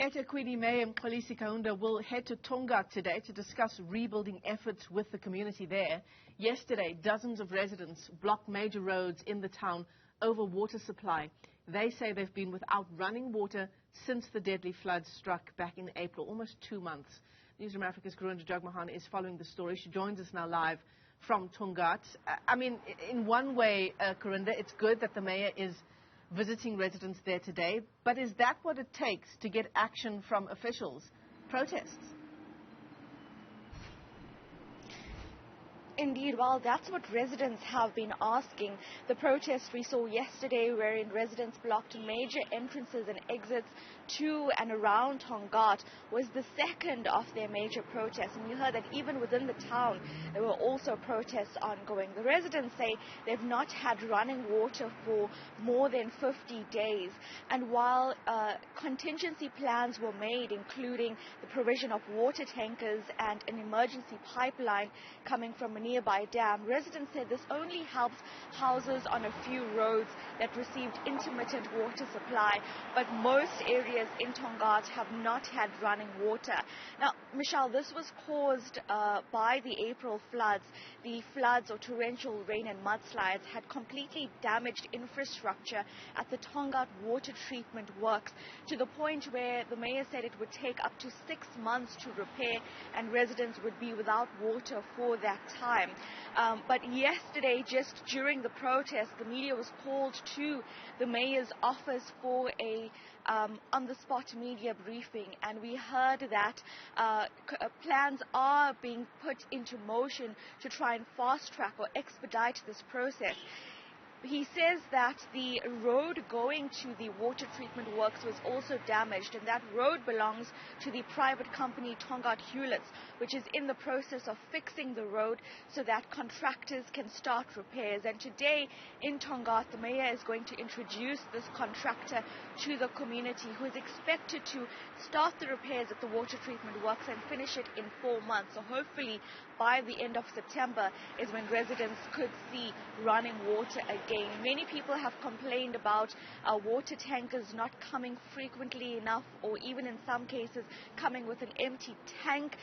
eThekwini Mayor Mxolisi Kaunda will head to Tongaat today to discuss rebuilding efforts with the community there. Yesterday, dozens of residents blocked major roads in the town over water supply. They say they've been without running water since the deadly floods struck back in April, almost 2 months. Newzroom Afrika's Karinda Jagmohan is following the story. She joins us now live from Tongaat. I mean, in one way, Karinda, it's good that the mayor is visiting residents there today, but is that what it takes to get action from officials? Protests? Indeed, well, that's what residents have been asking. The protest we saw yesterday, wherein residents blocked major entrances and exits to and around Tongaat, was the second of their major protests. And you heard that even within the town, there were also protests ongoing. The residents say they've not had running water for more than 50 days. And while contingency plans were made, including the provision of water tankers and an emergency pipeline coming from a nearby dam, residents said this only helps houses on a few roads that received intermittent water supply, but most areas in Tongaat have not had running water. Now, Michelle, this was caused by the April floods. The floods or torrential rain and mudslides had completely damaged infrastructure at the Tongaat water treatment works, to the point where the mayor said it would take up to 6 months to repair and residents would be without water for that time. But yesterday, just during the protest, the media was called to the mayor's office for a on-the-spot media briefing, and we heard that plans are being put into motion to try and fast-track or expedite this process. He says that the road going to the water treatment works was also damaged, and that road belongs to the private company Tongaat Hewlett's, which is in the process of fixing the road so that contractors can start repairs. And today in Tongaat, the mayor is going to introduce this contractor to the community, who is expected to start the repairs at the water treatment works and finish it in 4 months. So hopefully by the end of September is when residents could see running water again. Many people have complained about water tankers not coming frequently enough, or even in some cases coming with an empty tank.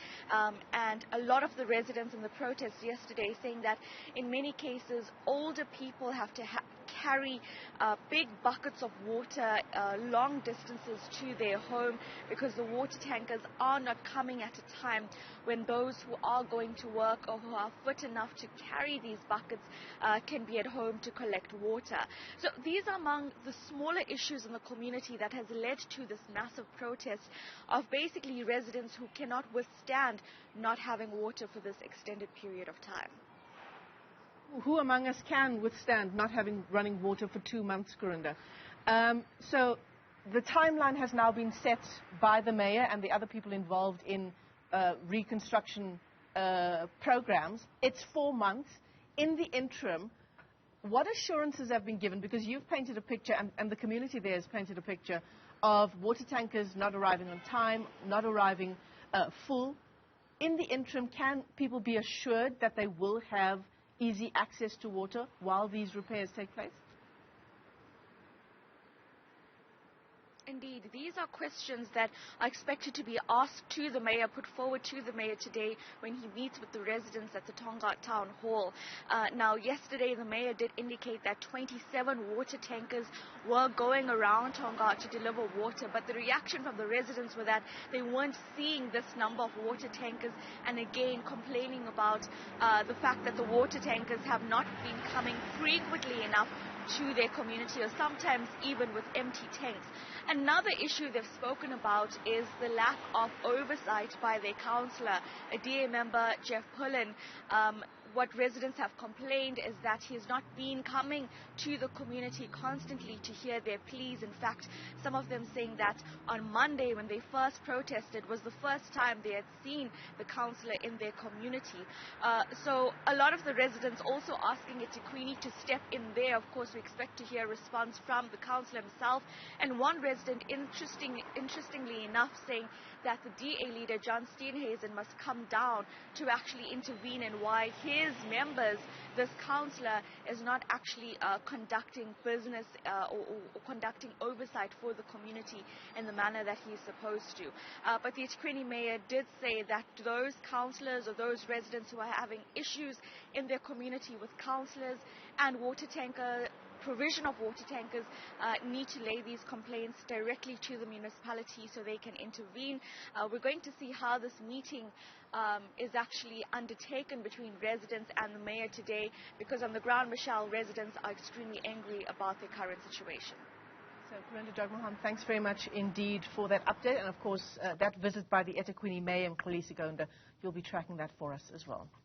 And a lot of the residents in the protests yesterday saying that in many cases older people have to carry big buckets of water long distances to their home, because the water tankers are not coming at a time when those who are going to work or who are fit enough to carry these buckets can be at home to collect water. So these are among the smaller issues in the community that has led to this massive protest of basically residents who cannot withstand not having water for this extended period of time. Who among us can withstand not having running water for 2 months, Karinda? So the timeline has now been set by the mayor and the other people involved in reconstruction programs. It's 4 months. In the interim, what assurances have been given? Because you've painted a picture, and the community there has painted a picture of water tankers not arriving on time, not arriving full. In the interim, can people be assured that they will have easy access to water while these repairs take place? Indeed, these are questions that are expected to be asked to the mayor, put forward to the mayor today when he meets with the residents at the Tongaat Town Hall. Now, yesterday the mayor did indicate that 27 water tankers were going around Tongaat to deliver water, but the reaction from the residents were that they weren't seeing this number of water tankers, and again complaining about the fact that the water tankers have not been coming frequently enough to their community, or sometimes even with empty tanks. Another issue they've spoken about is the lack of oversight by their councillor, a DA member, Jeff Pullen. What residents have complained is that he has not been coming to the community constantly to hear their pleas. In fact, some of them saying that on Monday, when they first protested, was the first time they had seen the councillor in their community. So a lot of the residents also asking eThekwini to step in there. Of course, we expect to hear a response from the councillor himself. And one resident, interestingly enough, saying that the DA leader, John Steenhuisen, must come down to actually intervene in why his members, this councillor, is not actually conducting business or conducting oversight for the community in the manner that he's supposed to. But the eThekwini mayor did say that those councillors or those residents who are having issues in their community with councillors and provision of water tankers need to lay these complaints directly to the municipality so they can intervene. We're going to see how this meeting is actually undertaken between residents and the mayor today, because on the ground, Michelle, residents are extremely angry about their current situation. So, Karinda, Jagmohan, thanks very much indeed for that update, and of course that visit by the eThekwini Mayor Mxolisi Kaunda, you'll be tracking that for us as well.